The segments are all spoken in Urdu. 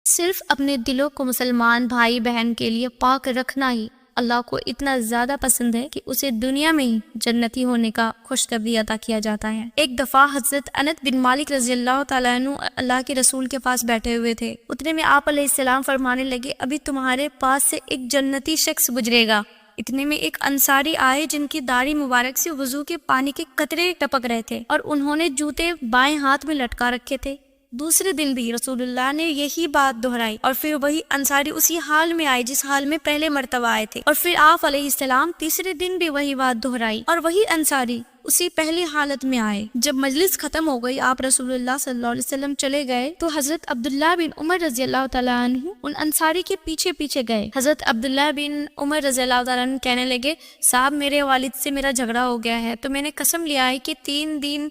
صرف اپنے دلوں کو مسلمان بھائی بہن کے لیے پاک رکھنا ہی اللہ کو اتنا زیادہ پسند ہے کہ اسے دنیا میں ہی جنتی ہونے کا خوشخبری عطا کیا جاتا ہے۔ ایک دفعہ حضرت انس بن مالک رضی اللہ تعالیٰ عنہ اللہ کے رسول کے پاس بیٹھے ہوئے تھے۔ اتنے میں آپ علیہ السلام فرمانے لگے، ابھی تمہارے پاس سے ایک جنتی شخص گزرے گا۔ اتنے میں ایک انصاری آئے جن کی داڑھی مبارک سے وضو کے پانی کے قطرے ٹپک رہے تھے اور انہوں نے جوتے بائیں ہاتھ میں لٹکا رکھے تھے۔ دوسرے دن بھی رسول اللہ نے یہی بات دہرائی اور پھر وہی انصاری اسی حال میں آئے جس حال میں پہلے مرتبہ آئے تھے، اور پھر آپ علیہ السلام تیسرے دن بھی وہی بات دہرائی اور وہی انصاری اسی پہلی حالت میں آئے۔ جب مجلس ختم ہو گئی، آپ رسول اللہ صلی اللہ علیہ وسلم چلے گئے تو حضرت عبداللہ بن عمر رضی اللہ تعالیٰ عنہ ان انصاری کے پیچھے پیچھے گئے۔ حضرت عبداللہ بن عمر رضی اللہ تعالیٰ عنہ کہنے لگے، صاحب میرے والد سے میرا جھگڑا ہو گیا ہے، تو میں نے قسم لیا ہے کہ 3 دن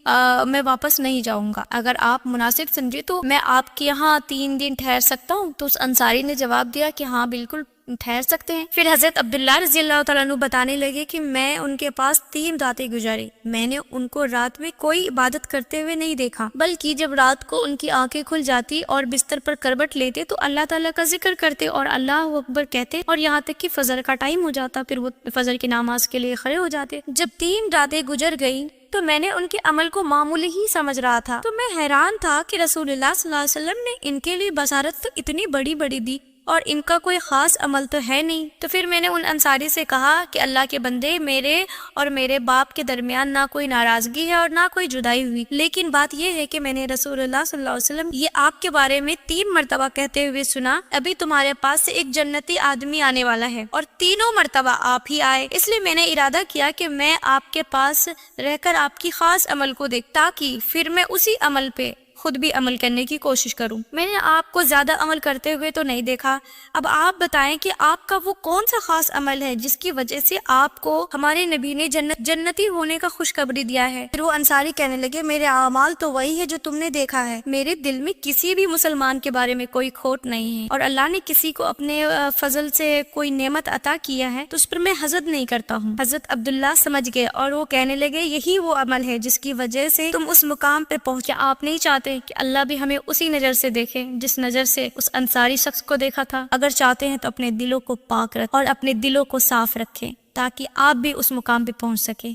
میں واپس نہیں جاؤں گا، اگر آپ مناسب سمجھے تو میں آپ کے یہاں 3 دن ٹھہر سکتا ہوں؟ تو اس انصاری نے جواب دیا کہ ہاں بالکل ٹھہر سکتے ہیں۔ پھر حضرت عبداللہ رضی اللہ تعالیٰ عنہ بتانے لگے کہ میں ان کے پاس 3 راتیں گزاری، میں نے ان کو رات میں کوئی عبادت کرتے ہوئے نہیں دیکھا، بلکہ جب رات کو ان کی آنکھیں کھل جاتی اور بستر پر کروٹ لیتے تو اللہ تعالیٰ کا ذکر کرتے اور اللہ اکبر کہتے، اور یہاں تک کہ فجر کا ٹائم ہو جاتا، پھر وہ فجر کی نماز کے لیے کھڑے ہو جاتے۔ جب 3 راتیں گزر گئیں تو میں نے ان کے عمل کو معمولی ہی سمجھ رہا تھا، تو میں حیران تھا کہ رسول اللہ صلی اللہ علیہ وسلم نے ان کے لیے بشارت تو اتنی بڑی بڑی دی اور ان کا کوئی خاص عمل تو ہے نہیں۔ تو پھر میں نے ان انصاری سے کہا کہ اللہ کے بندے، میرے اور میرے باپ کے درمیان نہ کوئی ناراضگی ہے اور نہ کوئی جدائی ہوئی، لیکن بات یہ ہے کہ میں نے رسول اللہ صلی اللہ علیہ وسلم یہ آپ کے بارے میں 3 مرتبہ کہتے ہوئے سنا، ابھی تمہارے پاس سے ایک جنتی آدمی آنے والا ہے، اور تینوں مرتبہ آپ ہی آئے، اس لیے میں نے ارادہ کیا کہ میں آپ کے پاس رہ کر آپ کی خاص عمل کو دیکھ، تاکہ پھر میں اسی عمل پہ خود بھی عمل کرنے کی کوشش کروں۔ میں نے آپ کو زیادہ عمل کرتے ہوئے تو نہیں دیکھا، اب آپ بتائیں کہ آپ کا وہ کون سا خاص عمل ہے جس کی وجہ سے آپ کو ہمارے نبی نے جنتی ہونے کا خوشخبری دیا ہے؟ پھر وہ انصاری کہنے لگے، میرے اعمال تو وہی ہے جو تم نے دیکھا ہے، میرے دل میں کسی بھی مسلمان کے بارے میں کوئی کھوٹ نہیں ہے، اور اللہ نے کسی کو اپنے فضل سے کوئی نعمت عطا کیا ہے تو اس پر میں حسد نہیں کرتا ہوں۔ حضرت عبداللہ سمجھ گئے اور وہ کہنے لگے، یہی وہ عمل ہے جس کی وجہ سے تم اس مقام پہ پہنچے، آپ نہیں چاہتے کہ اللہ بھی ہمیں اسی نظر سے دیکھے جس نظر سے اس انصاری شخص کو دیکھا تھا؟ اگر چاہتے ہیں تو اپنے دلوں کو پاک رکھیں اور اپنے دلوں کو صاف رکھیں تاکہ آپ بھی اس مقام پہ پہنچ سکیں۔